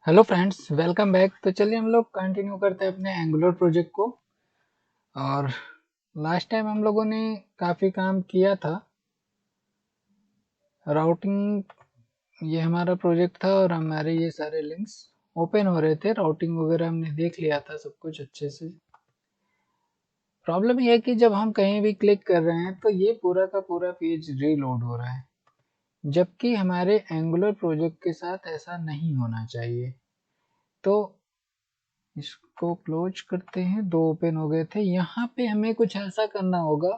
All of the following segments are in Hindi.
Hello friends, welcome back. तो चलिए हम लोग कंटिन्यू करते हैं अपने एंगुलर प्रोजेक्ट को। और लास्ट टाइम हम लोगों ने काफ़ी काम किया था। राउटिंग, ये हमारा प्रोजेक्ट था और हमारे ये सारे लिंक्स ओपन हो रहे थे। राउटिंग वगैरह हमने देख लिया था सब कुछ अच्छे से। प्रॉब्लम ये है कि जब हम कहीं भी क्लिक कर रहे हैं तो ये पूरा का पूरा पेज रीलोड हो रहा है, जबकि हमारे एंगुलर प्रोजेक्ट के साथ ऐसा नहीं होना चाहिए। तो इसको क्लोज करते हैं। दो ओपन हो गए थे। यहाँ पे हमें कुछ ऐसा करना होगा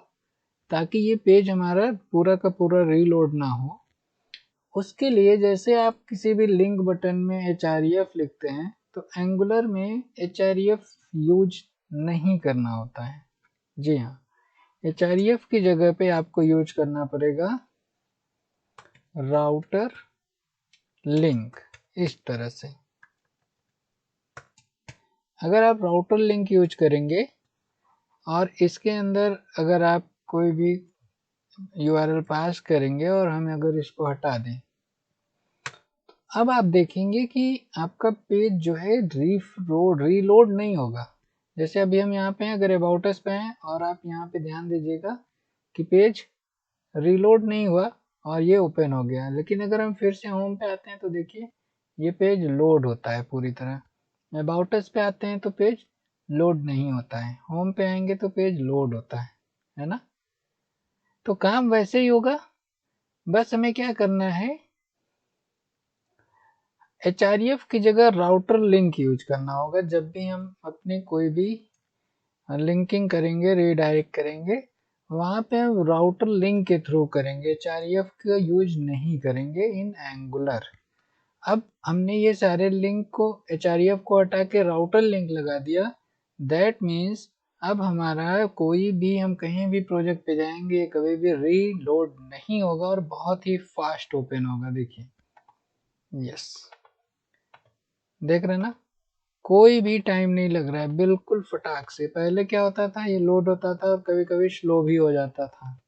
ताकि ये पेज हमारा पूरा का पूरा रीलोड ना हो। उसके लिए जैसे आप किसी भी लिंक बटन में href लिखते हैं तो एंगुलर में href यूज नहीं करना होता है। जी हाँ, href की जगह पे आपको यूज करना पड़ेगा राउटर लिंक। इस तरह से अगर आप राउटर लिंक यूज करेंगे और इसके अंदर अगर आप कोई भी URL पास करेंगे और हम अगर इसको हटा दें, अब आप देखेंगे कि आपका पेज जो है रीलोड नहीं होगा। जैसे अभी हम यहाँ पे हैं, अगर अबाउट अस पे हैं और आप यहाँ पे ध्यान दीजिएगा कि पेज रीलोड नहीं हुआ और ये ओपन हो गया। लेकिन अगर हम फिर से होम पे आते हैं तो देखिए ये पेज लोड होता है पूरी तरह। अबाउट अस पे आते हैं तो पेज लोड नहीं होता है। होम पे आएंगे तो पेज लोड होता है ना। तो काम वैसे ही होगा, बस हमें क्या करना है, href की जगह राउटर लिंक यूज करना होगा। जब भी हम अपनी कोई भी लिंकिंग करेंगे, रीडायरेक्ट करेंगे, वहां पे हम राउटर लिंक के थ्रू करेंगे, href का यूज नहीं करेंगे इन एंगुलर। अब हमने ये सारे लिंक को, href को हटा के राउटर लिंक लगा दिया। दैट मीन्स अब हमारा कोई भी, हम कहीं भी प्रोजेक्ट पे जाएंगे कभी भी रीलोड नहीं होगा और बहुत ही फास्ट ओपन होगा। देखिए, यस, देख रहे हैं ना, कोई भी टाइम नहीं लग रहा है, बिल्कुल फटाक से। पहले क्या होता था, ये लोड होता था और कभी कभी स्लो भी हो जाता था।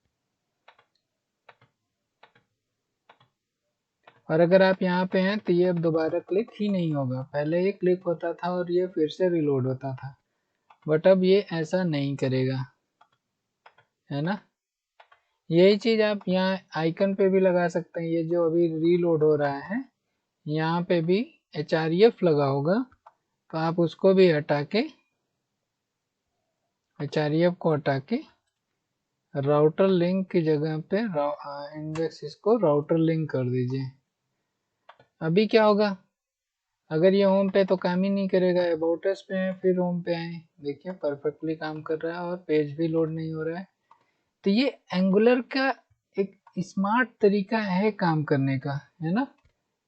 और अगर आप यहाँ पे हैं तो ये अब दोबारा क्लिक ही नहीं होगा। पहले ये क्लिक होता था और ये फिर से रिलोड होता था, बट अब ये ऐसा नहीं करेगा, है ना। यही चीज आप यहाँ आइकन पे भी लगा सकते हैं। ये जो अभी रीलोड हो रहा है, यहाँ पे भी href लगा होगा, तो आप उसको भी हटा के, href को हटा के राउटर लिंक की जगह पे इंडेक्स इसको राउटर लिंक कर दीजिए। अभी क्या होगा, अगर ये होम पे तो काम ही नहीं करेगा। अबाउट अस पे है, फिर होम पे आए, देखिए परफेक्टली काम कर रहा है और पेज भी लोड नहीं हो रहा है। तो ये एंगुलर का एक स्मार्ट तरीका है काम करने का, है ना,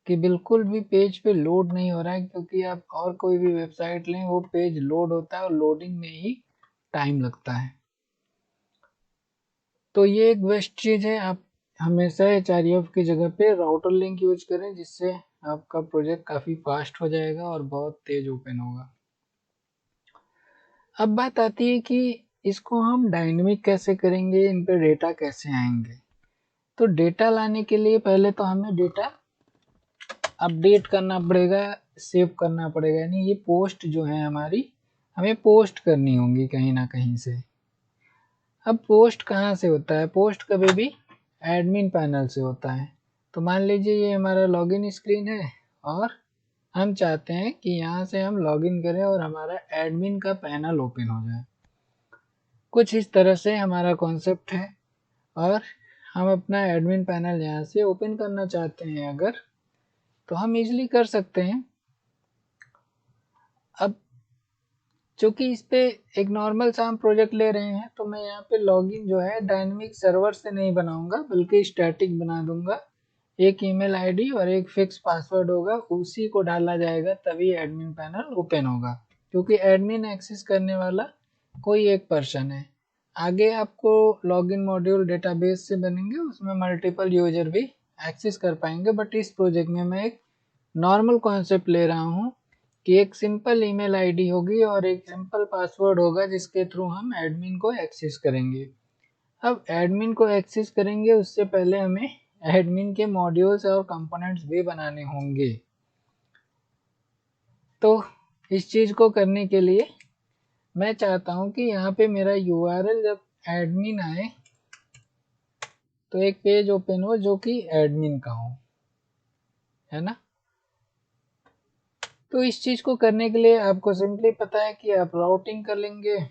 कि बिल्कुल भी पेज पे लोड नहीं हो रहा है। क्योंकि आप और कोई भी वेबसाइट लें, वो पेज लोड होता है और लोडिंग में ही टाइम लगता है। तो ये एक बेस्ट चीज़ है। आप हमेशा href की जगह पे राउटर लिंक यूज करें, जिससे आपका प्रोजेक्ट काफ़ी फास्ट हो जाएगा और बहुत तेज ओपन होगा। अब बात आती है कि इसको हम डायनेमिक कैसे करेंगे, इन पे डेटा कैसे आएंगे। तो डेटा लाने के लिए पहले तो हमें डेटा अपडेट करना पड़ेगा, सेव करना पड़ेगा। यानी ये पोस्ट जो है हमारी, हमें पोस्ट करनी होंगी कहीं ना कहीं से। अब पोस्ट कहाँ से होता है, पोस्ट कभी भी एडमिन पैनल से होता है। तो मान लीजिए ये हमारा लॉगिन स्क्रीन है और हम चाहते हैं कि यहाँ से हम लॉगिन करें और हमारा एडमिन का पैनल ओपन हो जाए। कुछ इस तरह से हमारा कॉन्सेप्ट है और हम अपना एडमिन पैनल यहाँ से ओपन करना चाहते हैं अगर, तो हम इजीली कर सकते हैं। अब चूंकि इस पे एक नॉर्मल सा हम प्रोजेक्ट ले रहे हैं, तो मैं यहाँ पे लॉगिन जो है डायनेमिक सर्वर से नहीं बनाऊंगा, बल्कि स्टैटिक बना दूंगा। एक ईमेल आईडी और एक फिक्स पासवर्ड होगा, उसी को डाला जाएगा, तभी एडमिन पैनल ओपन होगा। क्योंकि एडमिन एक्सेस करने वाला कोई एक पर्सन है। आगे आपको लॉगिन मॉड्यूल डेटाबेस से बनेंगे, उसमें मल्टीपल यूजर भी एक्सेस कर पाएंगे। बट इस प्रोजेक्ट में मैं एक नॉर्मल कॉन्सेप्ट ले रहा हूँ कि एक सिंपल ईमेल आईडी होगी और एक सिंपल पासवर्ड होगा, जिसके थ्रू हम एडमिन को एक्सेस करेंगे। अब एडमिन को एक्सेस करेंगे, उससे पहले हमें एडमिन के मॉड्यूल्स और कंपोनेंट्स भी बनाने होंगे। तो इस चीज़ को करने के लिए मैं चाहता हूँ कि यहाँ पे मेरा URL जब एडमिन आए तो एक पेज ओपन हो जो कि एडमिन का हो, है ना। तो इस चीज़ को करने के लिए आपको सिंपली पता है कि आप राउटिंग कर लेंगे।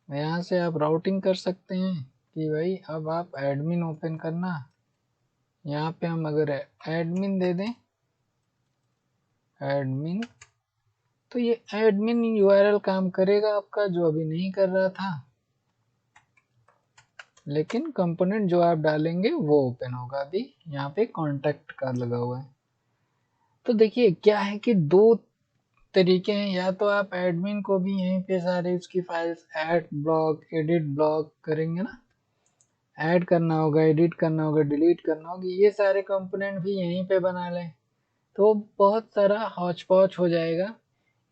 यहाँ से आप राउटिंग कर सकते हैं कि भाई अब आप एडमिन ओपन करना। यहाँ पे हम अगर एडमिन दे दें एडमिन, तो ये एडमिन URL काम करेगा आपका, जो अभी नहीं कर रहा था, लेकिन कंपोनेंट जो आप डालेंगे वो ओपन होगा। अभी यहाँ पे कॉन्टैक्ट का लगा हुआ है। तो देखिए क्या है कि दो तरीके हैं, या तो आप एडमिन को भी यहीं पे सारे उसकी files add block edit block करेंगे ना, ऐड करना होगा, एडिट करना होगा, डिलीट करना होगा, ये सारे कंपोनेंट भी यहीं पे बना लें तो बहुत सारा हौच पौच हो जाएगा।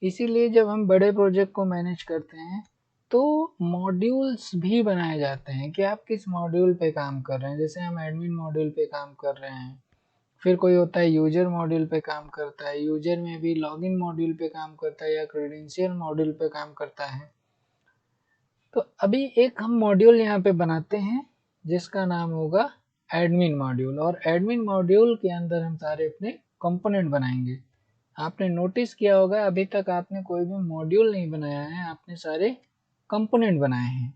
इसीलिए जब हम बड़े प्रोजेक्ट को मैनेज करते हैं तो मॉड्यूल्स भी बनाए जाते हैं कि आप किस मॉड्यूल पे काम कर रहे हैं। जैसे हम एडमिन मॉड्यूल पे काम कर रहे हैं, फिर कोई होता है यूजर मॉड्यूल पे काम करता है, यूजर में भी लॉगिन मॉड्यूल पे काम करता है या क्रेडेंशियल मॉड्यूल पे काम करता है। तो अभी एक हम मॉड्यूल यहाँ पे बनाते हैं जिसका नाम होगा एडमिन मॉड्यूल, और एडमिन मॉड्यूल के अंदर हम सारे अपने कंपोनेंट बनाएंगे। आपने नोटिस किया होगा अभी तक आपने कोई भी मॉड्यूल नहीं बनाया है, आपने सारे कंपोनेंट बनाए हैं।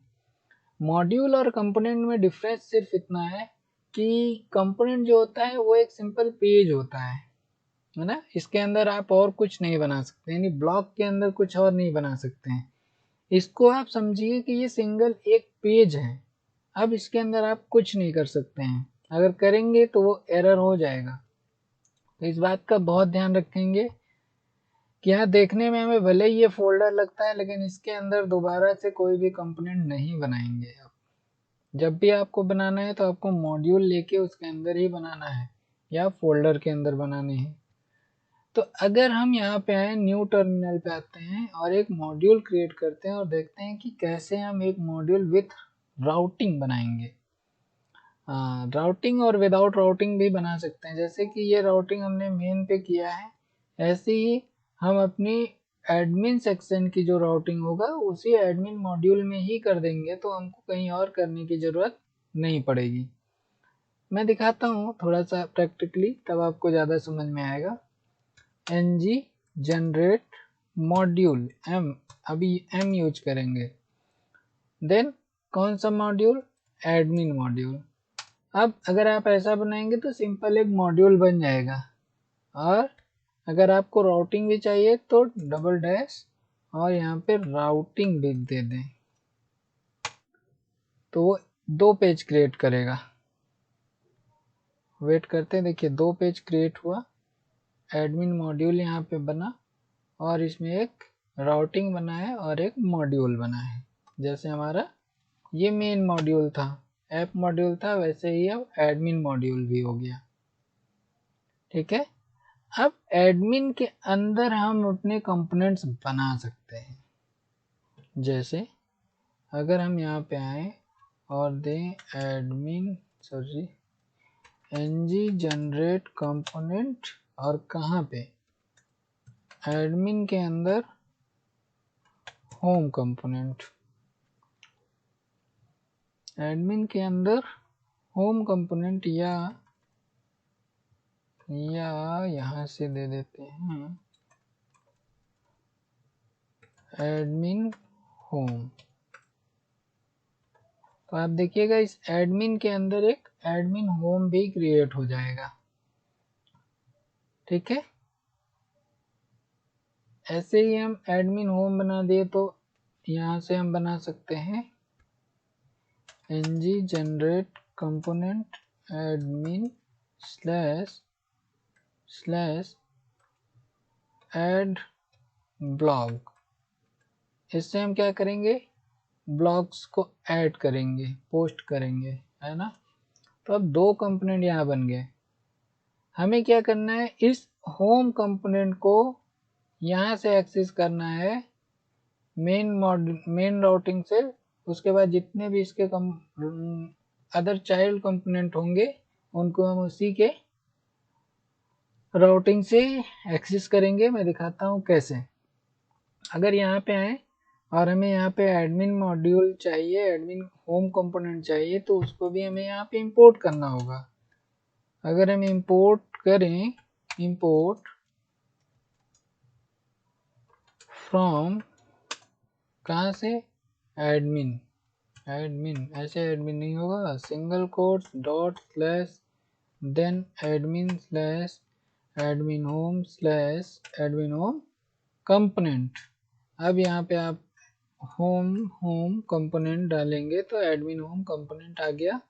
मॉड्यूल और कंपोनेंट में डिफरेंस सिर्फ इतना है कि कंपोनेंट जो होता है वो एक सिंपल पेज होता है ना। इसके अंदर आप और कुछ नहीं बना सकते, यानी ब्लॉक के अंदर कुछ और नहीं बना सकते हैं। इसको आप समझिए कि ये सिंगल एक पेज है। अब इसके अंदर आप कुछ नहीं कर सकते हैं, अगर करेंगे तो वो एरर हो जाएगा। तो इस बात का बहुत ध्यान रखेंगे कि यहाँ देखने में हमें भले ही ये फोल्डर लगता है, लेकिन इसके अंदर दोबारा से कोई भी कंपोनेंट नहीं बनाएंगे। आप जब भी आपको बनाना है तो आपको मॉड्यूल लेके उसके अंदर ही बनाना है या फोल्डर के अंदर बनाने हैं। तो अगर हम यहाँ पे आए, न्यू टर्मिनल पे आते हैं और एक मॉड्यूल क्रिएट करते हैं और देखते हैं कि कैसे हम एक मॉड्यूल विथ राउटिंग बनाएंगे। राउटिंग और विदाउट राउटिंग भी बना सकते हैं। जैसे कि ये राउटिंग हमने मेन पे किया है, ऐसे ही हम अपनी एडमिन सेक्शन की जो राउटिंग होगा उसी एडमिन मॉड्यूल में ही कर देंगे, तो हमको कहीं और करने की ज़रूरत नहीं पड़ेगी। मैं दिखाता हूँ थोड़ा सा प्रैक्टिकली, तब आपको ज़्यादा समझ में आएगा। ng जनरेट मॉड्यूल m, अभी m यूज करेंगे, देन कौन सा मॉड्यूल, एडमिन मॉड्यूल। अब अगर आप ऐसा बनाएंगे तो सिंपल एक मॉड्यूल बन जाएगा, और अगर आपको राउटिंग भी चाहिए तो डबल डैश और यहाँ पे राउटिंग भी दे दें, तो वो 2 पेज क्रिएट करेगा। वेट करते हैं, देखिए 2 पेज क्रिएट हुआ, एडमिन मॉड्यूल यहाँ पे बना और इसमें एक राउटिंग बना है और एक मॉड्यूल बना है। जैसे हमारा ये मेन मॉड्यूल था, ऐप मॉड्यूल था, वैसे ही अब एडमिन मॉड्यूल भी हो गया। ठीक है, अब एडमिन के अंदर हम अपने कंपोनेंट्स बना सकते हैं। जैसे अगर हम यहाँ पे आए और दें एडमिन ng जनरेट कंपोनेंट, और कहाँ पे, एडमिन के अंदर होम कंपोनेंट, एडमिन के अंदर होम कंपोनेंट, या यहाँ से दे देते हैं एडमिन होम। तो आप देखिएगा इस एडमिन के अंदर एक एडमिन होम भी क्रिएट हो जाएगा। ठीक है, ऐसे ही हम एडमिन होम बना दिए तो यहाँ से हम बना सकते हैं ng generate component admin slash add blog. इससे हम क्या करेंगे, ब्लॉग्स को ऐड करेंगे, पोस्ट करेंगे, है ना। तो अब 2 कंपोनेंट यहाँ बन गए। हमें क्या करना है, इस होम कंपोनेंट को यहाँ से एक्सेस करना है मेन राउटिंग से। उसके बाद जितने भी इसके अदर चाइल्ड कंपोनेंट होंगे उनको हम उसी के राउटिंग से एक्सेस करेंगे। मैं दिखाता हूँ कैसे। अगर यहाँ पे आए और हमें यहाँ पे एडमिन मॉड्यूल चाहिए, एडमिन होम कंपोनेंट चाहिए, तो उसको भी हमें यहाँ पे इंपोर्ट करना होगा। अगर हम इंपोर्ट करें, इंपोर्ट फ्रॉम, कहाँ से, एडमिन, एडमिन ऐसे एडमिन नहीं होगा, single quotes dot slash then admin slash admin home component. अब यहाँ पे आप होम कंपोनेंट डालेंगे तो एडमिन होम कंपोनेंट आ गया,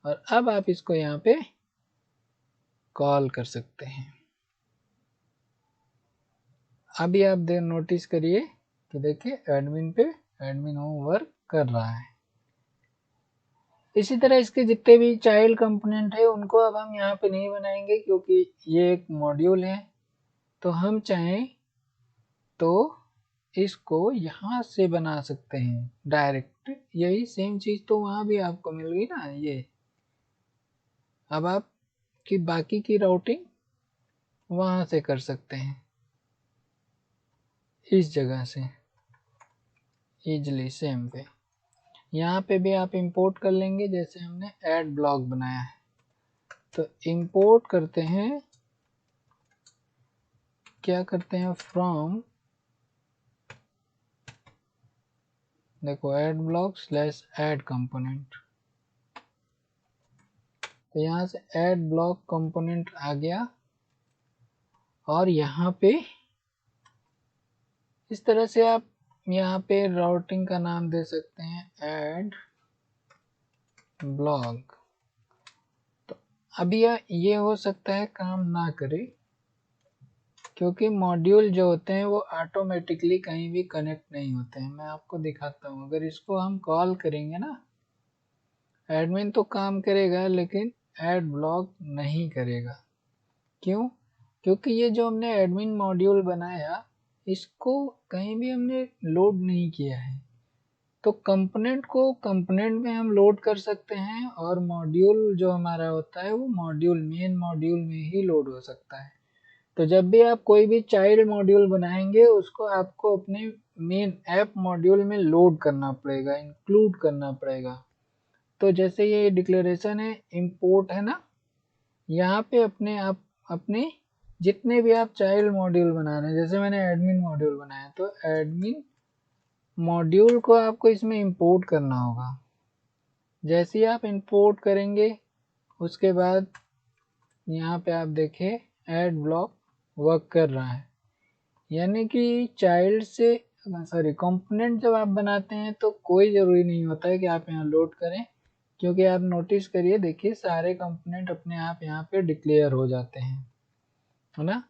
और अब आप इसको यहाँ पे कॉल कर सकते हैं। अभी आप नोटिस करिए कि देखिए एडमिन पे एडमिन होम वर्क कर रहा है। इसी तरह इसके जितने भी चाइल्ड कंपोनेंट है उनको अब हम यहाँ पे नहीं बनाएंगे, क्योंकि ये एक मॉड्यूल है। तो हम चाहें तो इसको यहाँ से बना सकते हैं डायरेक्ट। यही सेम चीज तो वहां भी आपको मिल गई ना। ये अब आप की बाकी की राउटिंग वहां से कर सकते हैं, इस जगह से इजली सेम पे। यहाँ पे भी आप इंपोर्ट कर लेंगे, जैसे हमने ऐड ब्लॉक बनाया है। तो इंपोर्ट करते हैं, क्या करते हैं, फ्रॉम, देखो add block slash add component. तो यहाँ से ऐड ब्लॉक कंपोनेंट आ गया, और यहाँ पे इस तरह से आप यहाँ पे राउटिंग का नाम दे सकते हैं ऐड ब्लॉक। तो अभी ये हो सकता है काम ना करे, क्योंकि मॉड्यूल जो होते हैं वो ऑटोमेटिकली कहीं भी कनेक्ट नहीं होते हैं। मैं आपको दिखाता हूँ। अगर इसको हम कॉल करेंगे ना, एडमिन तो काम करेगा लेकिन ऐड ब्लॉक नहीं करेगा। क्यों? क्योंकि ये जो हमने एडमिन मॉड्यूल बनाया, इसको कहीं भी हमने लोड नहीं किया है। तो कंपोनेंट को कंपोनेंट में हम लोड कर सकते हैं, और मॉड्यूल जो हमारा होता है वो मॉड्यूल मेन मॉड्यूल में ही लोड हो सकता है। तो जब भी आप कोई भी चाइल्ड मॉड्यूल बनाएंगे, उसको आपको अपने मेन ऐप मॉड्यूल में लोड करना पड़ेगा, इंक्लूड करना पड़ेगा। तो जैसे ये डिक्लेरेशन है, इंपोर्ट है ना, यहाँ पे अपने आप अपने जितने भी आप चाइल्ड मॉड्यूल बना रहे हैं, जैसे मैंने एडमिन मॉड्यूल बनाया, तो एडमिन मॉड्यूल को आपको इसमें इंपोर्ट करना होगा। जैसे ही आप इंपोर्ट करेंगे, उसके बाद यहाँ पे आप देखें ऐड ब्लॉक वर्क कर रहा है। यानी कि चाइल्ड से कंपोनेंट जब आप बनाते हैं तो कोई ज़रूरी नहीं होता है कि आप यहाँ लोड करें, क्योंकि आप नोटिस करिए, देखिए सारे कंपोनेंट अपने आप यहाँ पे डिक्लेयर हो जाते हैं, है ना।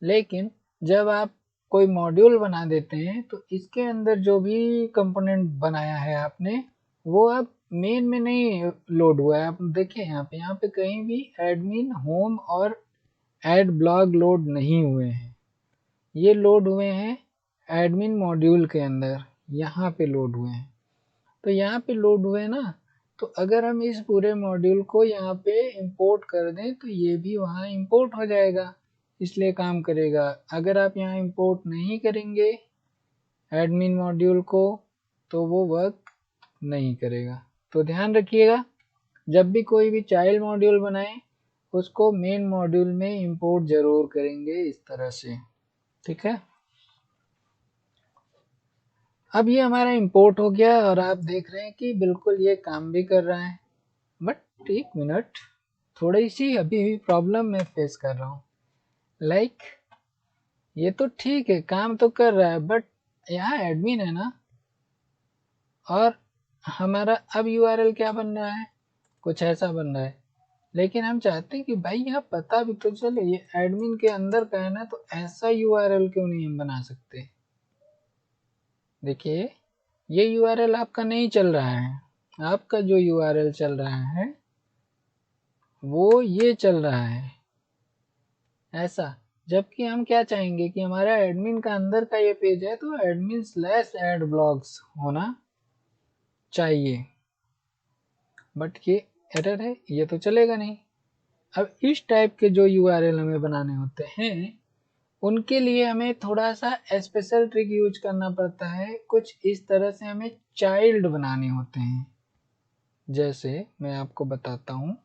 लेकिन जब आप कोई मॉड्यूल बना देते हैं तो इसके अंदर जो भी कंपोनेंट बनाया है आपने, वो अब मेन में नहीं लोड हुआ है। आप देखिए यहाँ पे कहीं भी एडमिन होम और ऐड ब्लॉक लोड नहीं हुए हैं। ये लोड हुए हैं एडमिन मॉड्यूल के अंदर, यहाँ पे लोड हुए हैं। तो यहाँ पे लोड हुए ना, तो अगर हम इस पूरे मॉड्यूल को यहाँ पे इंपोर्ट कर दें तो ये भी वहाँ इंपोर्ट हो जाएगा, इसलिए काम करेगा। अगर आप यहाँ इंपोर्ट नहीं करेंगे एडमिन मॉड्यूल को, तो वो वर्क नहीं करेगा। तो ध्यान रखिएगा, जब भी कोई भी चाइल्ड मॉड्यूल बनाएं, उसको मेन मॉड्यूल में इंपोर्ट जरूर करेंगे, इस तरह से, ठीक है। अब ये हमारा इंपोर्ट हो गया, और आप देख रहे हैं कि बिल्कुल ये काम भी कर रहा है। बट एक मिनट, थोड़ी सी अभी भी प्रॉब्लम मैं फेस कर रहा हूँ। लाइक ये तो ठीक है, काम तो कर रहा है, बट यहाँ एडमिन है ना, और हमारा अब यूआरएल क्या बन रहा है, कुछ ऐसा बन रहा है। लेकिन हम चाहते हैं कि भाई यहाँ पता भी तो चले ये एडमिन के अंदर का है ना, तो ऐसा यूआरएल क्यों नहीं हम बना सकते। देखिए ये यूआरएल आपका नहीं चल रहा है, आपका जो यूआरएल चल रहा है वो ये चल रहा है ऐसा। जबकि हम क्या चाहेंगे कि हमारा एडमिन का अंदर का ये पेज है तो एडमिन स्लैश एड ब्लॉग्स होना चाहिए, बट ये एरर है, ये तो चलेगा नहीं। अब इस टाइप के जो यूआरएल हमें बनाने होते हैं उनके लिए हमें थोड़ा सा स्पेशल ट्रिक यूज करना पड़ता है। कुछ इस तरह से हमें चाइल्ड बनाने होते हैं। जैसे मैं आपको बताता हूँ,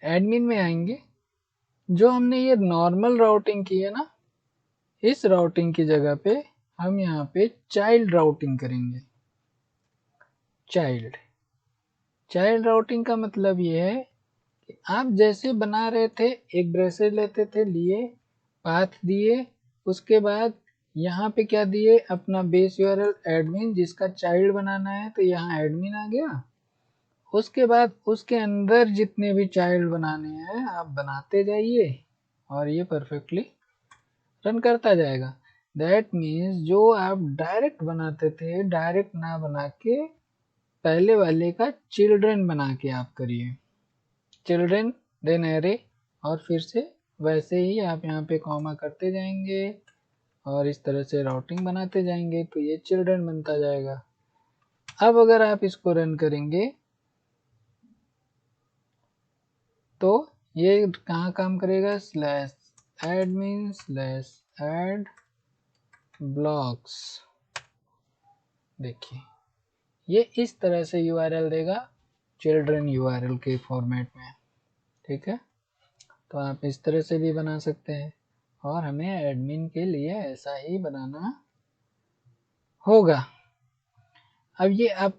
एडमिन में आएंगे, जो हमने ये नॉर्मल राउटिंग की है ना, इस राउटिंग की जगह पे हम यहाँ पे चाइल्ड राउटिंग करेंगे। चाइल्ड चाइल्ड राउटिंग का मतलब ये है कि आप जैसे बना रहे थे, एक ब्रेसेज लेते थे, लिए, पाथ दिए, उसके बाद यहाँ पे क्या दिए, अपना बेस यूआरएल एडमिन, जिसका चाइल्ड बनाना है तो यहाँ एडमिन आ गया। उसके बाद उसके अंदर जितने भी चाइल्ड बनाने हैं आप बनाते जाइए और ये परफेक्टली रन करता जाएगा। दैट मीन्स जो आप डायरेक्ट बनाते थे, डायरेक्ट ना बना के पहले वाले का चिल्ड्रन बना के आप करिए। चिल्ड्रन देन एरे, और फिर से वैसे ही आप यहाँ पे कॉमा करते जाएंगे और इस तरह से राउटिंग बनाते जाएंगे तो ये चिल्ड्रन बनता जाएगा। अब अगर आप इसको रन करेंगे तो ये कहाँ काम करेगा, slash admin slash add blocks. देखिए ये इस तरह से यूआरएल देगा चिल्ड्रन यूआरएल के फॉर्मेट में। ठीक है, तो आप इस तरह से भी बना सकते हैं और हमें एडमिन के लिए ऐसा ही बनाना होगा। अब ये आप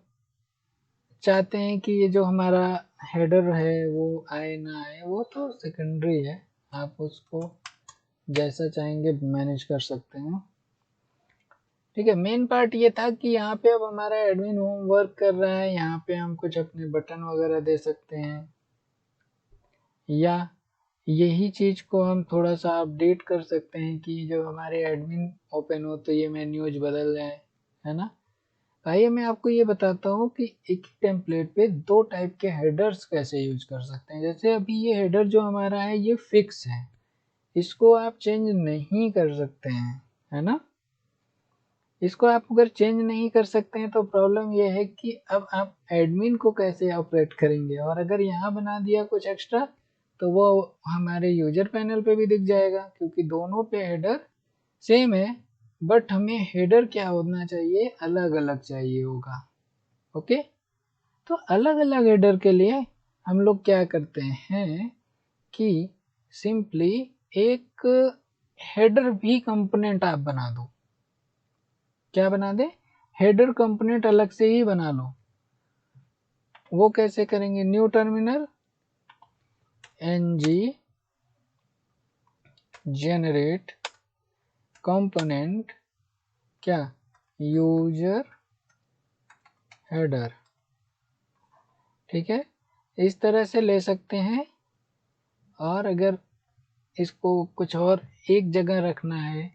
चाहते हैं कि ये जो हमारा हेडर है वो आए ना आए, वो तो सेकेंडरी है, आप उसको जैसा चाहेंगे मैनेज कर सकते हैं। ठीक है, मेन पार्ट ये था कि यहाँ पे अब हमारा एडमिन होम वर्क कर रहा है, यहाँ पे हम कुछ अपने बटन वगैरह दे सकते हैं, या यही चीज को हम थोड़ा सा अपडेट कर सकते हैं कि जब हमारे एडमिन ओपन हो तो ये मेन्यूज बदल जाए, है ना। आइए मैं आपको ये बताता हूँ कि एक ही टेम्पलेट पे दो टाइप के हेडर्स कैसे यूज कर सकते हैं। जैसे अभी ये हेडर जो हमारा है ये फिक्स है, इसको आप चेंज नहीं कर सकते हैं, है ना। इसको आप अगर चेंज नहीं कर सकते हैं तो प्रॉब्लम ये है कि अब आप एडमिन को कैसे ऑपरेट करेंगे, और अगर यहाँ बना दिया कुछ एक्स्ट्रा तो वो हमारे यूजर पैनल पे भी दिख जाएगा, क्योंकि दोनों पे हेडर सेम है, बट हमें हेडर क्या होना चाहिए, अलग अलग चाहिए होगा। ओके, तो अलग अलग हेडर के लिए हम लोग क्या करते हैं कि सिंपली एक हेडर भी कंपोनेंट आप बना दो। क्या बना दे, हेडर कंपोनेंट अलग से ही बना लो। वो कैसे करेंगे, new terminal ng generate component क्या, यूजर हेडर। ठीक है, इस तरह से ले सकते हैं। और अगर इसको कुछ और एक जगह रखना है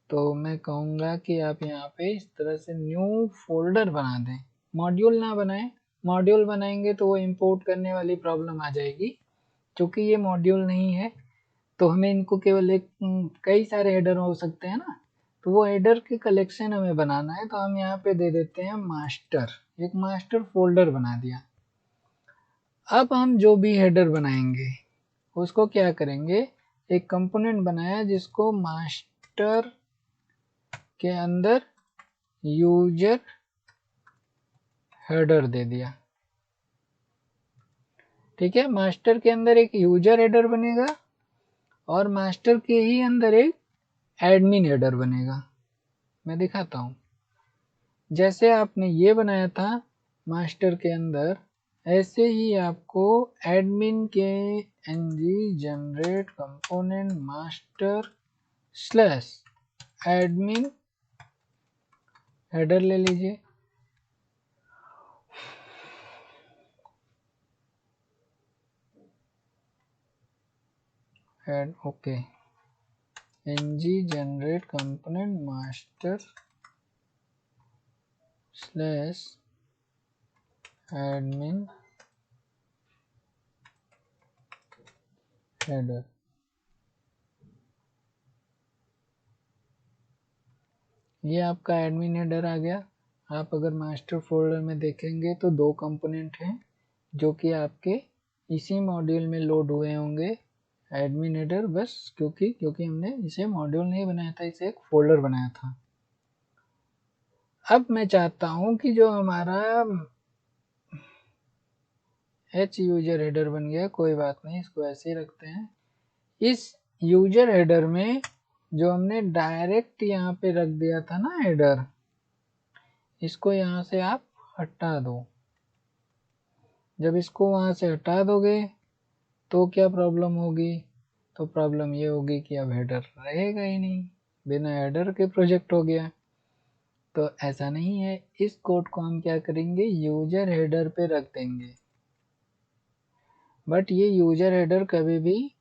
तो मैं कहूँगा कि आप यहाँ पे इस तरह से न्यू फोल्डर बना दें, मॉड्यूल ना बनाएं। मॉड्यूल बनाएंगे तो वो इंपोर्ट करने वाली प्रॉब्लम आ जाएगी। क्योंकि ये मॉड्यूल नहीं है तो हमें इनको केवल एक कई सारे हेडर हो सकते हैं ना, तो वो हेडर के कलेक्शन हमें बनाना है, तो हम यहाँ पे दे देते हैं मास्टर, एक मास्टर फोल्डर बना दिया। अब हम जो भी हेडर बनाएंगे उसको क्या करेंगे, एक कंपोनेंट बनाया जिसको मास्टर के अंदर यूजर हेडर दे दिया। ठीक है, मास्टर के अंदर एक यूजर हेडर बनेगा और मास्टर के ही अंदर एक एडमिन हेडर बनेगा। मैं दिखाता हूँ, जैसे आपने ये बनाया था मास्टर के अंदर, ऐसे ही आपको एडमिन के ng generate component master slash admin header ले लीजिए। Add okay, ng generate component master slash admin header. ये आपका एडमिन हेडर आ गया। आप अगर मास्टर फोल्डर में देखेंगे तो दो कंपोनेंट हैं जो कि आपके इसी मॉड्यूल में लोड हुए होंगे एडमिन हेडर, बस क्योंकि हमने इसे मॉड्यूल नहीं बनाया था, इसे एक फोल्डर बनाया था। अब मैं चाहता हूं कि जो हमारा एच यूजर हेडर बन गया, कोई बात नहीं, इसको ऐसे ही रखते हैं। इस यूजर हेडर में जो हमने डायरेक्ट यहाँ पे रख दिया था ना हेडर, इसको यहाँ से आप हटा दो। जब इसको वहाँ से हटा दोगे तो क्या प्रॉब्लम होगी? तो प्रॉब्लम ये होगी कि अब हेडर रहेगा ही नहीं, बिना हेडर के प्रोजेक्ट हो गया। तो ऐसा नहीं है, इस कोड को हम क्या करेंगे, यूजर हेडर पे रख देंगे। बट ये यूजर हेडर कभी भी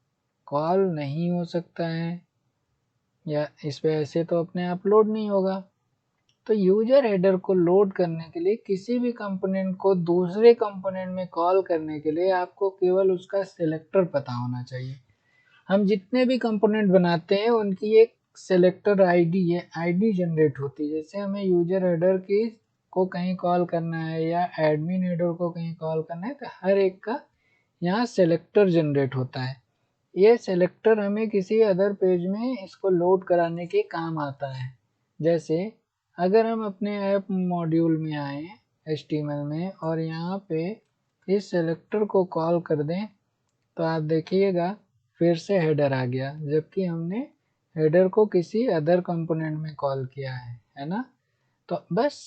कॉल नहीं हो सकता है, या इस पे ऐसे तो अपने आप लोड नहीं होगा। तो यूजर हेडर को लोड करने के लिए, किसी भी कंपोनेंट को दूसरे कंपोनेंट में कॉल करने के लिए आपको केवल उसका सिलेक्टर पता होना चाहिए। हम जितने भी कंपोनेंट बनाते हैं उनकी एक सेलेक्टर आईडी है, आईडी जनरेट होती है। जैसे हमें यूजर हेडर की को कहीं कॉल करना है या एडमिन हेडर को कहीं कॉल करना है, तो हर एक का यहाँ सेलेक्टर जनरेट होता है। ये सेलेक्टर हमें किसी अदर पेज में इसको लोड कराने के काम आता है। जैसे अगर हम अपने ऐप मॉड्यूल में आए HTML में और यहाँ पे इस सेलेक्टर को कॉल कर दें, तो आप देखिएगा फिर से हेडर आ गया, जबकि हमने हेडर को किसी अदर कंपोनेंट में कॉल किया है ना। तो बस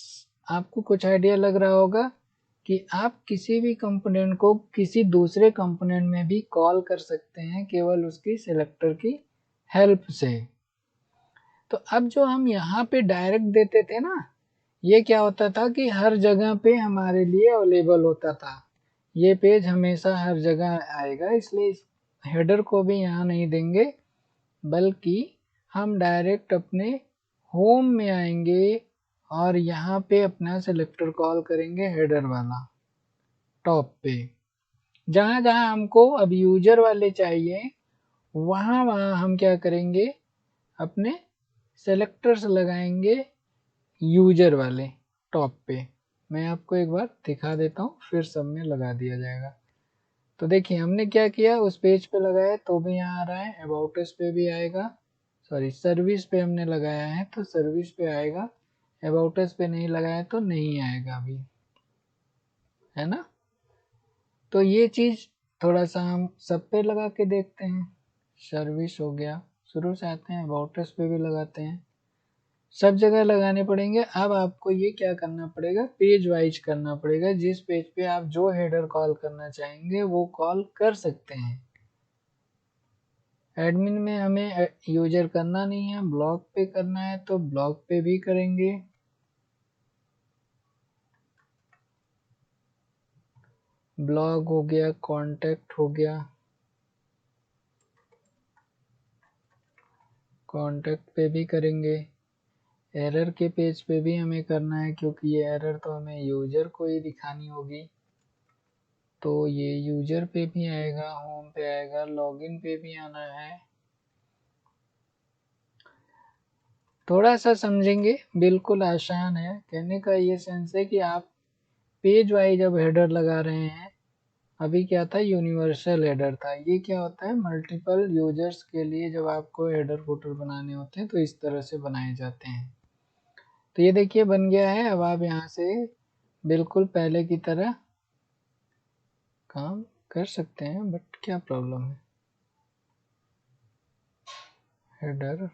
आपको कुछ आइडिया लग रहा होगा कि आप किसी भी कंपोनेंट को किसी दूसरे कंपोनेंट में भी कॉल कर सकते हैं, केवल उसकी सिलेक्टर की हेल्प से। तो अब जो हम यहाँ पे डायरेक्ट देते थे ना, ये क्या होता था कि हर जगह पे हमारे लिए अवेलेबल होता था। ये पेज हमेशा हर जगह आएगा, इसलिए इस हेडर को भी यहाँ नहीं देंगे, बल्कि हम डायरेक्ट अपने होम में आएंगे और यहाँ पे अपना सेलेक्टर कॉल करेंगे हेडर वाला टॉप पे। जहाँ जहाँ हमको अब यूजर वाले चाहिए, वहाँ वहाँ हम क्या करेंगे, अपने सेलेक्टर्स लगाएंगे यूजर वाले टॉप पे। मैं आपको एक बार दिखा देता हूँ, फिर सब में लगा दिया जाएगा। तो देखिए हमने क्या किया, उस पेज पे लगाया तो भी यहाँ आ रहा है, अबाउट अस पे भी आएगा, सॉरी सर्विस पे हमने लगाया है तो सर्विस पे आएगा, अबाउट अस पे नहीं लगाया तो नहीं आएगा अभी, है ना। तो ये चीज़ थोड़ा सा हम सब पे लगा के देखते हैं। सर्विस हो गया, शुरू से आते हैं, अबाउट अस पे भी लगाते हैं, सब जगह लगाने पड़ेंगे। अब आपको ये क्या करना पड़ेगा, पेज वाइज करना पड़ेगा। जिस पेज पे आप जो हेडर कॉल करना चाहेंगे वो कॉल कर सकते हैं। एडमिन में हमें यूजर करना नहीं है, ब्लॉग पे करना है तो ब्लॉग पे भी करेंगे। ब्लॉग हो गया, कॉन्टैक्ट हो गया, कॉन्टैक्ट पे भी करेंगे। एरर के पेज पे भी हमें करना है, क्योंकि ये एरर तो हमें यूजर को ही दिखानी होगी, तो ये यूजर पे भी आएगा, होम पे आएगा, लॉगिन पे भी आना है। थोड़ा सा समझेंगे, बिल्कुल आसान है। कहने का ये सेंस है कि आप पेज वाइज अब हेडर लगा रहे हैं। अभी क्या था, यूनिवर्सल हेडर था। ये क्या होता है, मल्टीपल यूजर्स के लिए जब आपको हेडर फुटर बनाने होते हैं तो इस तरह से बनाए जाते हैं। तो ये देखिए बन गया है। अब आप यहाँ से बिल्कुल पहले की तरह काम कर सकते हैं, बट क्या प्रॉब्लम है, हेडर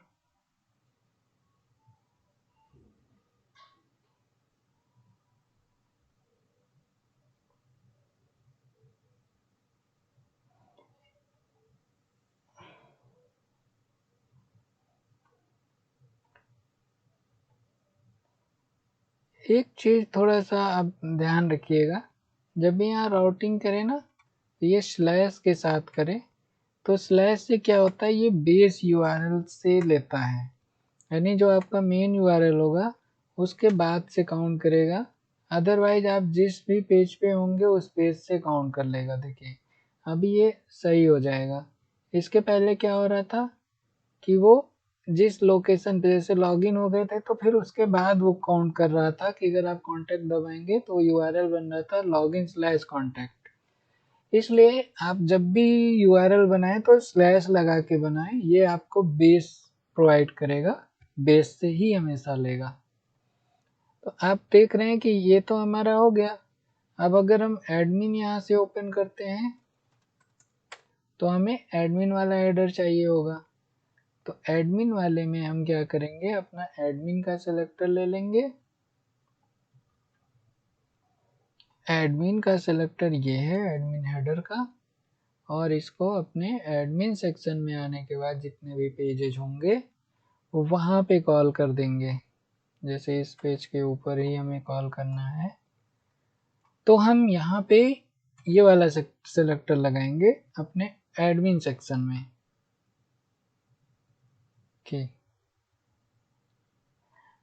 एक चीज़ थोड़ा सा आप ध्यान रखिएगा, जब भी यहाँ राउटिंग करें ना, तो ये स्लैश के साथ करें। तो स्लैश से क्या होता है, ये बेस यूआरएल से लेता है, यानी जो आपका मेन यूआरएल होगा उसके बाद से काउंट करेगा। अदरवाइज आप जिस भी पेज पे होंगे उस पेज से काउंट कर लेगा। देखिए अभी ये सही हो जाएगा। इसके पहले क्या हो रहा था कि वो जिस लोकेशन पे जैसे लॉगिन हो गए थे तो फिर उसके बाद वो काउंट कर रहा था कि अगर आप कॉन्टैक्ट दबाएंगे तो यूआरएल बन रहा था लॉगिन स्लैश कॉन्टैक्ट। इसलिए आप जब भी यूआरएल बनाएं तो स्लैश लगा के बनाएं, ये आपको बेस प्रोवाइड करेगा, बेस से ही हमेशा लेगा। तो आप देख रहे हैं कि ये तो हमारा हो गया। अब अगर हम एडमिन यहाँ से ओपन करते हैं तो हमें एडमिन वाला हेडर चाहिए होगा। तो एडमिन वाले में हम क्या करेंगे, अपना एडमिन का सिलेक्टर ले लेंगे। एडमिन का सिलेक्टर ये है एडमिन हेडर का, और इसको अपने एडमिन सेक्शन में आने के बाद जितने भी पेजेज होंगे वो वहाँ पे कॉल कर देंगे। जैसे इस पेज के ऊपर ही हमें कॉल करना है, तो हम यहाँ पे ये वाला सिलेक्टर लगाएंगे अपने एडमिन सेक्शन में। ठीक,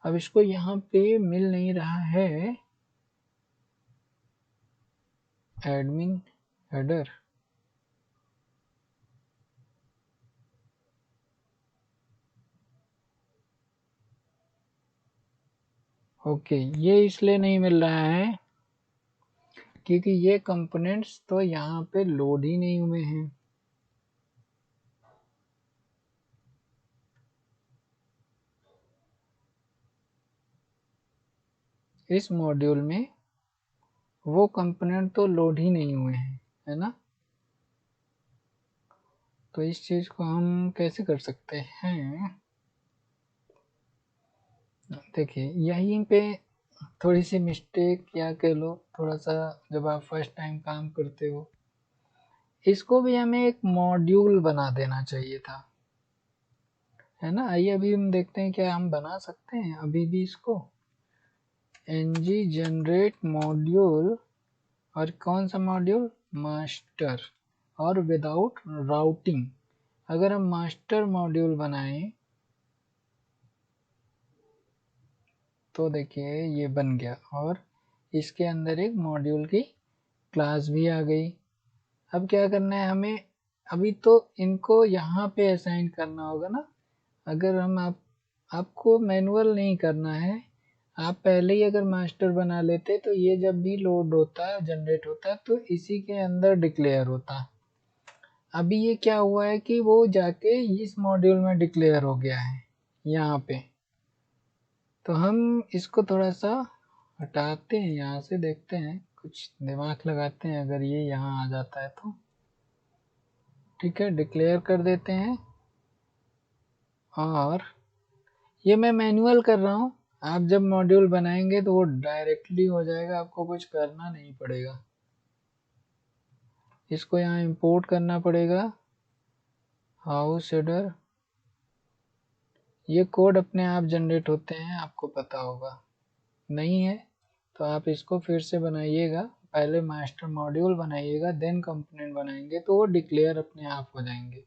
अब इसको यहाँ पे मिल नहीं रहा है एडमिन हेडर। ओके, ये इसलिए नहीं मिल रहा है क्योंकि ये कंपोनेंट्स तो यहाँ पे लोड ही नहीं हुए हैं। इस मॉड्यूल में वो कंपोनेंट तो लोड ही नहीं हुए हैं, है ना। तो इस चीज को हम कैसे कर सकते हैं, देखिए यहीं पे थोड़ी सी मिस्टेक या कह लो थोड़ा सा, जब आप फर्स्ट टाइम काम करते हो इसको भी हमें एक मॉड्यूल बना देना चाहिए था, है ना। आइए अभी हम देखते हैं क्या हम बना सकते हैं अभी भी इसको। ng जनरेट मॉड्यूल, और कौन सा मॉड्यूल, मास्टर, और विदाउट राउटिंग। अगर हम मास्टर मॉड्यूल बनाएं तो देखिए ये बन गया, और इसके अंदर एक मॉड्यूल की क्लास भी आ गई। अब क्या करना है हमें, अभी तो इनको यहाँ पे असाइन करना होगा ना। अगर हम आपको मैनुअल नहीं करना है, आप पहले ही अगर मास्टर बना लेते तो ये जब भी लोड होता है जनरेट होता है तो इसी के अंदर डिक्लेयर होता। अभी ये क्या हुआ है कि वो जाके इस मॉड्यूल में डिक्लेयर हो गया है यहाँ पे। तो हम इसको थोड़ा सा हटाते हैं यहाँ से, देखते हैं कुछ दिमाग लगाते हैं, अगर ये यहाँ आ जाता है तो ठीक है, डिक्लेयर कर देते हैं। और ये मैं मैनुअल कर रहा हूँ, आप जब मॉड्यूल बनाएंगे तो वो डायरेक्टली हो जाएगा, आपको कुछ करना नहीं पड़ेगा। इसको यहाँ इंपोर्ट करना पड़ेगा, हाउस हेडर। ये कोड अपने आप जनरेट होते हैं, आपको पता होगा, नहीं है तो आप इसको फिर से बनाइएगा। पहले मास्टर मॉड्यूल बनाइएगा, देन कंपोनेंट बनाएंगे तो वो डिक्लेयर अपने आप हो जाएंगे।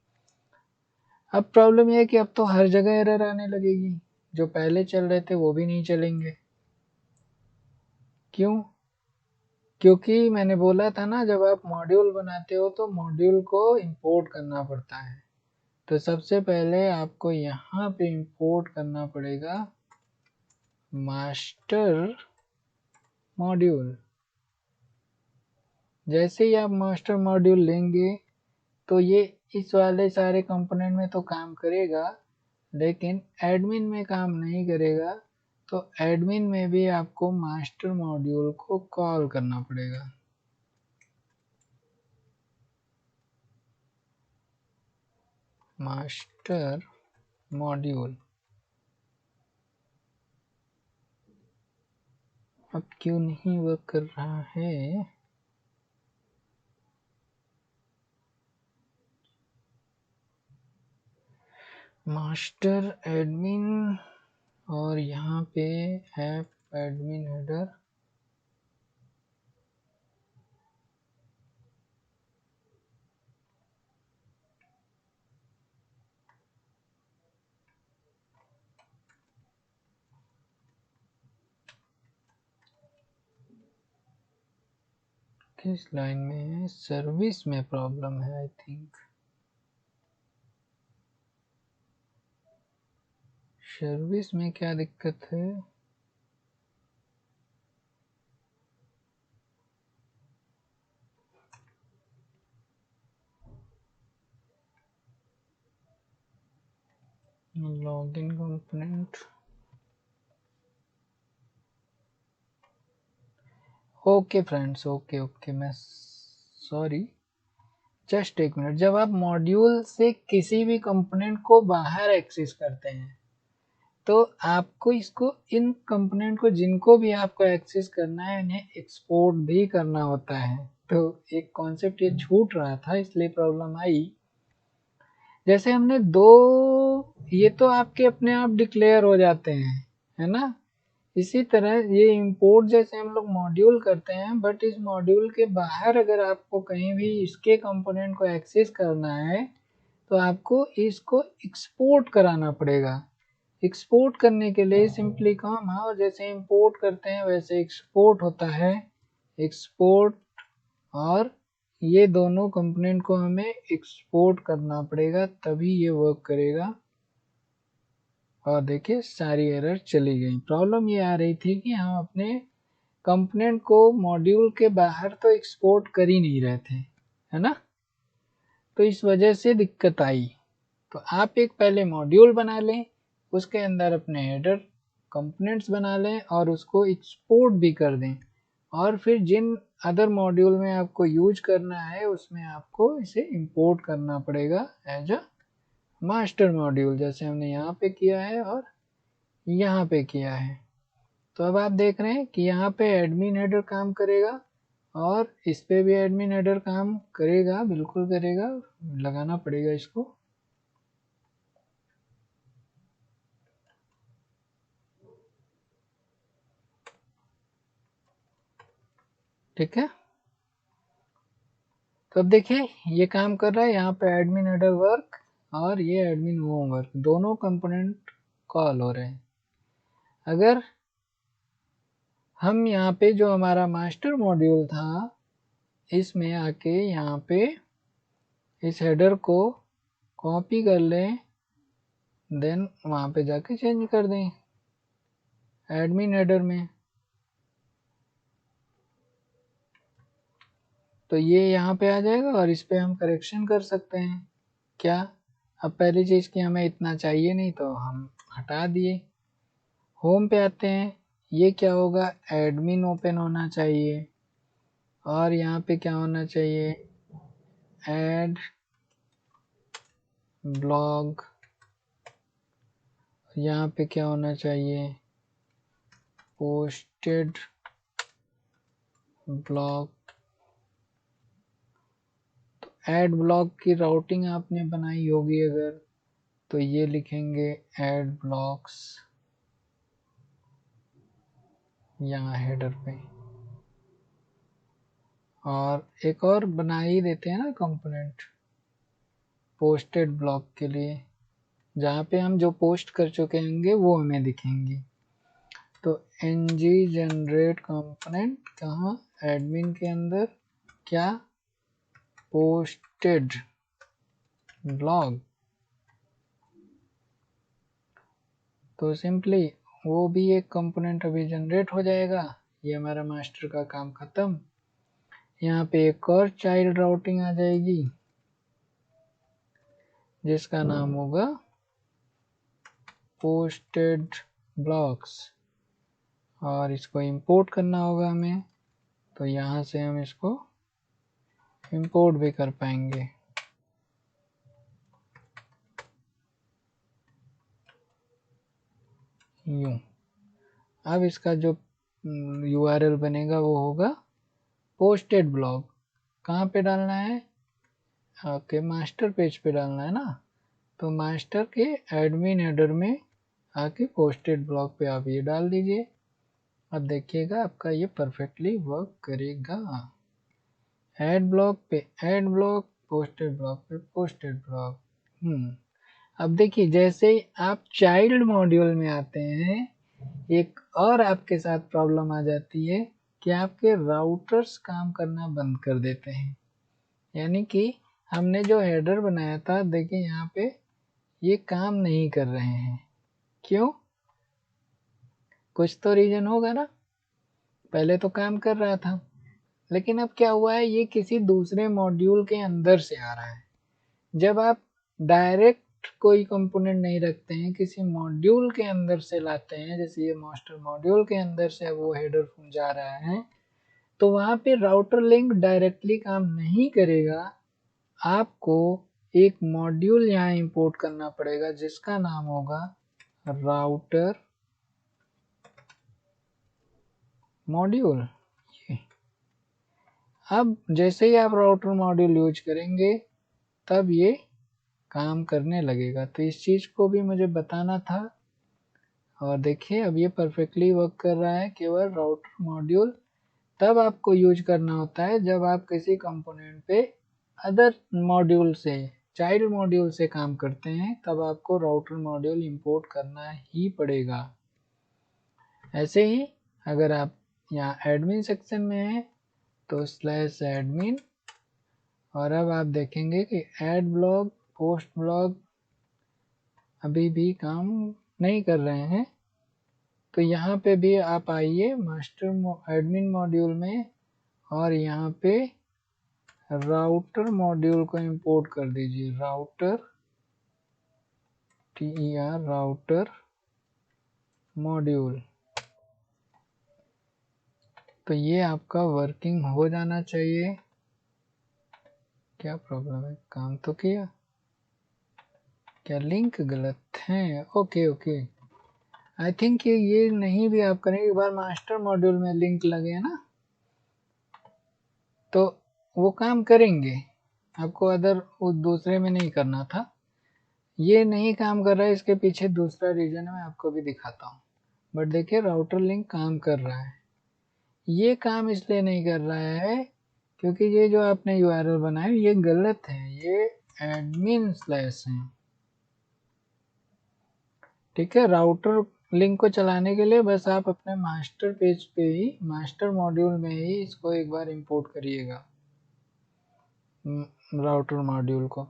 अब प्रॉब्लम यह है कि अब तो हर जगह एरर आने लगेगी, जो पहले चल रहे थे वो भी नहीं चलेंगे। क्यों, क्योंकि मैंने बोला था ना जब आप मॉड्यूल बनाते हो तो मॉड्यूल को इंपोर्ट करना पड़ता है। तो सबसे पहले आपको यहाँ पे इंपोर्ट करना पड़ेगा मास्टर मॉड्यूल। जैसे ही आप मास्टर मॉड्यूल लेंगे तो ये इस वाले सारे कंपोनेंट में तो काम करेगा, लेकिन एडमिन में काम नहीं करेगा। तो एडमिन में भी आपको मास्टर मॉड्यूल को कॉल करना पड़ेगा। मास्टर मॉड्यूल, अब क्यों नहीं वर्क कर रहा है, मास्टर एडमिन, और यहाँ पे ऐप एडमिन हेडर। किस लाइन में है, सर्विस में प्रॉब्लम है आई थिंक, सर्विस में क्या दिक्कत है। Login component, okay friends, okay मैं सॉरी, जस्ट एक मिनट। जब आप मॉड्यूल से किसी भी कंपोनेंट को बाहर एक्सेस करते हैं तो आपको इसको, इन कंपोनेंट को जिनको भी आपको एक्सेस करना है इन्हें एक्सपोर्ट भी करना होता है। तो एक कॉन्सेप्ट ये छूट रहा था इसलिए प्रॉब्लम आई। जैसे हमने दो, ये तो आपके अपने आप डिक्लेयर हो जाते हैं, है ना। इसी तरह ये इंपोर्ट जैसे हम लोग मॉड्यूल करते हैं, बट इस मॉड्यूल के बाहर अगर आपको कहीं भी इसके कंपोनेंट को एक्सेस करना है तो आपको इसको एक्सपोर्ट कराना पड़ेगा। एक्सपोर्ट करने के लिए सिंपली कॉमा, और जैसे इंपोर्ट करते हैं वैसे एक्सपोर्ट होता है, एक्सपोर्ट, और ये दोनों कंपोनेंट को हमें एक्सपोर्ट करना पड़ेगा तभी ये वर्क करेगा। और देखिए सारी एरर चली गई। प्रॉब्लम ये आ रही थी कि हम अपने कंपोनेंट को मॉड्यूल के बाहर तो एक्सपोर्ट कर ही नहीं रहे थे, है ना। तो इस वजह से दिक्कत आई। तो आप एक पहले मॉड्यूल बना लें, उसके अंदर अपने हेडर कंपोनेंट्स बना लें और उसको एक्सपोर्ट भी कर दें, और फिर जिन अदर मॉड्यूल में आपको यूज करना है उसमें आपको इसे इंपोर्ट करना पड़ेगा एज अ मास्टर मॉड्यूल, जैसे हमने यहाँ पे किया है और यहाँ पे किया है। तो अब आप देख रहे हैं कि यहाँ पे एडमिन हेडर काम करेगा और इस पे भी एडमिन हेडर काम करेगा, बिल्कुल करेगा, लगाना पड़ेगा इसको। ठीक है, तो अब देखिए ये काम कर रहा है। यहाँ पे एडमिन हेडर वर्क और ये एडमिन होम वर्क, दोनों कंपोनेंट कॉल हो रहे हैं। अगर हम यहाँ पे जो हमारा मास्टर मॉड्यूल था इसमें आके यहाँ पे इस हेडर को कॉपी कर लें, देन वहाँ पे जाके चेंज कर दें एडमिन हेडर में, तो ये यहाँ पे आ जाएगा और इस पे हम करेक्शन कर सकते हैं। क्या, अब पहली चीज़ कि हमें इतना चाहिए नहीं तो हम हटा दिए। होम पे आते हैं, ये क्या होगा, एडमिन ओपन होना चाहिए और यहाँ पे क्या होना चाहिए, ऐड ब्लॉग, यहाँ पे क्या होना चाहिए, पोस्टेड ब्लॉग। तो ऐड ब्लॉग की राउटिंग आपने बनाई होगी अगर, तो ये लिखेंगे ऐड ब्लॉक्स यहाँ हेडर पे, और एक और बना ही देते हैं ना कंपोनेंट पोस्टेड ब्लॉक के लिए, जहाँ पे हम जो पोस्ट कर चुके होंगे वो हमें दिखेंगे। तो ng जनरेट कंपोनेंट कहाँ, एडमिन के अंदर, क्या, पोस्टेड ब्लॉग। तो सिंपली वो भी एक कंपोनेंट अभी जनरेट हो जाएगा। ये हमारा मास्टर का काम खत्म। यहाँ पे एक और चाइल्ड राउटिंग आ जाएगी जिसका नाम होगा पोस्टेड ब्लॉक्स, और इसको इंपोर्ट करना होगा हमें, तो यहाँ से हम इसको इंपोर्ट भी कर पाएंगे। यूँ अब इसका जो URL बनेगा वो होगा पोस्टेड ब्लॉग। कहाँ पे डालना है, आपके मास्टर पेज पे डालना है ना, तो मास्टर के एडमिन हेडर में आके पोस्टेड ब्लॉग पे आप ये डाल दीजिए। अब देखिएगा आपका ये परफेक्टली वर्क करेगा। ऐड ब्लॉक पे ऐड ब्लॉक, पोस्टेड ब्लॉक पे पोस्टेड ब्लॉक। अब देखिए जैसे ही आप चाइल्ड मॉड्यूल में आते हैं एक और आपके साथ प्रॉब्लम आ जाती है कि आपके राउटर्स काम करना बंद कर देते हैं। यानी कि हमने जो हेडर बनाया था, देखिए यहाँ पे ये काम नहीं कर रहे हैं। क्यों, कुछ तो रीजन होगा ना। पहले तो काम कर रहा था, लेकिन अब क्या हुआ है, ये किसी दूसरे मॉड्यूल के अंदर से आ रहा है। जब आप डायरेक्ट कोई कंपोनेंट नहीं रखते हैं, किसी मॉड्यूल के अंदर से लाते हैं, जैसे ये मास्टर मॉड्यूल के अंदर से वो हेडर जा रहा है, तो वहाँ पे राउटर लिंक डायरेक्टली काम नहीं करेगा। आपको एक मॉड्यूल यहाँ इंपोर्ट करना पड़ेगा जिसका नाम होगा राउटर मॉड्यूल। अब जैसे ही आप राउटर मॉड्यूल यूज करेंगे तब ये काम करने लगेगा। तो इस चीज़ को भी मुझे बताना था, और देखिए अब ये परफेक्टली वर्क कर रहा है। केवल राउटर मॉड्यूल तब आपको यूज करना होता है जब आप किसी कंपोनेंट पे अदर मॉड्यूल से, चाइल्ड मॉड्यूल से काम करते हैं, तब आपको राउटर मॉड्यूल इंपोर्ट करना ही पड़ेगा। ऐसे ही अगर आप यहाँ एडमिन सेक्शन में हैं तो /admin, और अब आप देखेंगे कि ऐड ब्लॉग, पोस्ट ब्लॉग अभी भी काम नहीं कर रहे हैं। तो यहाँ पे भी आप आइए मास्टर एडमिन मॉड्यूल में, और यहाँ पे राउटर मॉड्यूल को इंपोर्ट कर दीजिए, राउटर राउटर मॉड्यूल। तो ये आपका वर्किंग हो जाना चाहिए। क्या प्रॉब्लम है, काम तो किया, क्या लिंक गलत है? ओके ओके, आई थिंक ये नहीं भी आप करेंगे, एक बार मास्टर मॉड्यूल में लिंक लगे ना तो वो काम करेंगे, आपको अदर वो दूसरे में नहीं करना था। ये नहीं काम कर रहा है, इसके पीछे दूसरा रीजन मैं आपको भी दिखाता हूँ। बट देखिए राउटर लिंक काम कर रहा है। ये काम इसलिए नहीं कर रहा है क्योंकि ये जो आपने यूआरएल बनाया ये गलत है, ये एडमिन स्लैश है। ठीक है, राउटर लिंक को चलाने के लिए बस आप अपने मास्टर पेज पे ही, मास्टर मॉड्यूल में ही इसको एक बार इंपोर्ट करिएगा, राउटर मॉड्यूल को।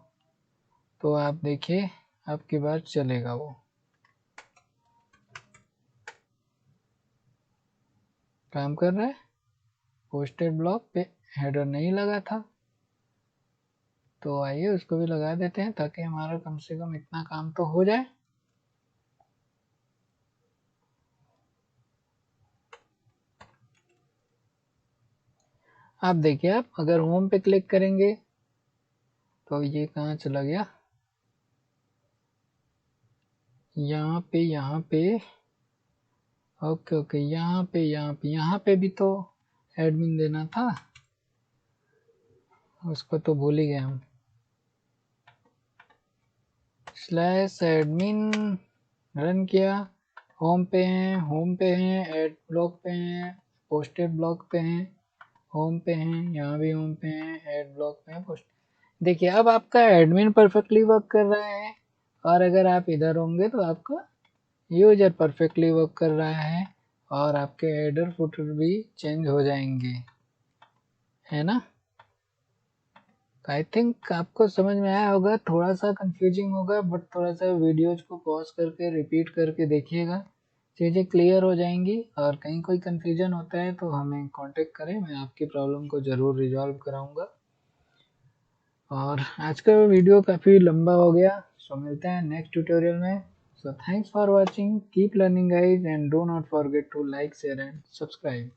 तो आप देखिए आपकी बात चलेगा। वो काम कर रहा है। पोस्टेड ब्लॉक पे हेडर नहीं लगा था, तो आइए उसको भी लगा देते हैं ताकि हमारा कम से कम इतना काम तो हो जाए। आप देखिए, आप अगर होम पे क्लिक करेंगे तो ये कहाँ चला गया, यहाँ पे ओके ओके, यहाँ पे भी तो एडमिन देना था, उसको तो भूल ही गए हम। /admin रन किया, होम पे हैं, एड ब्लॉक पे हैं, पोस्टेड ब्लॉक पे हैं, होम पे हैं, यहाँ भी होम पे हैं, एड ब्लॉक पे हैं, पोस्ट। देखिए अब आपका एडमिन परफेक्टली वर्क कर रहा है, और अगर आप इधर होंगे तो आपका यूजर परफेक्टली वर्क कर रहा है, और आपके हेडर फुटर भी चेंज हो जाएंगे, है ना। आई थिंक आपको समझ में आया होगा, थोड़ा सा कंफ्यूजिंग होगा बट थोड़ा सा वीडियोज को पॉज करके रिपीट करके देखिएगा, चीज़ें क्लियर हो जाएंगी। और कहीं कोई कंफ्यूजन होता है तो हमें कांटेक्ट करें, मैं आपकी प्रॉब्लम को ज़रूर रिजॉल्व कराऊंगा। और आज का वीडियो काफ़ी लंबा हो गया, सो मिलते हैं नेक्स्ट ट्यूटोरियल में। So thanks for watching, keep learning guys, and do not forget to like, share and subscribe.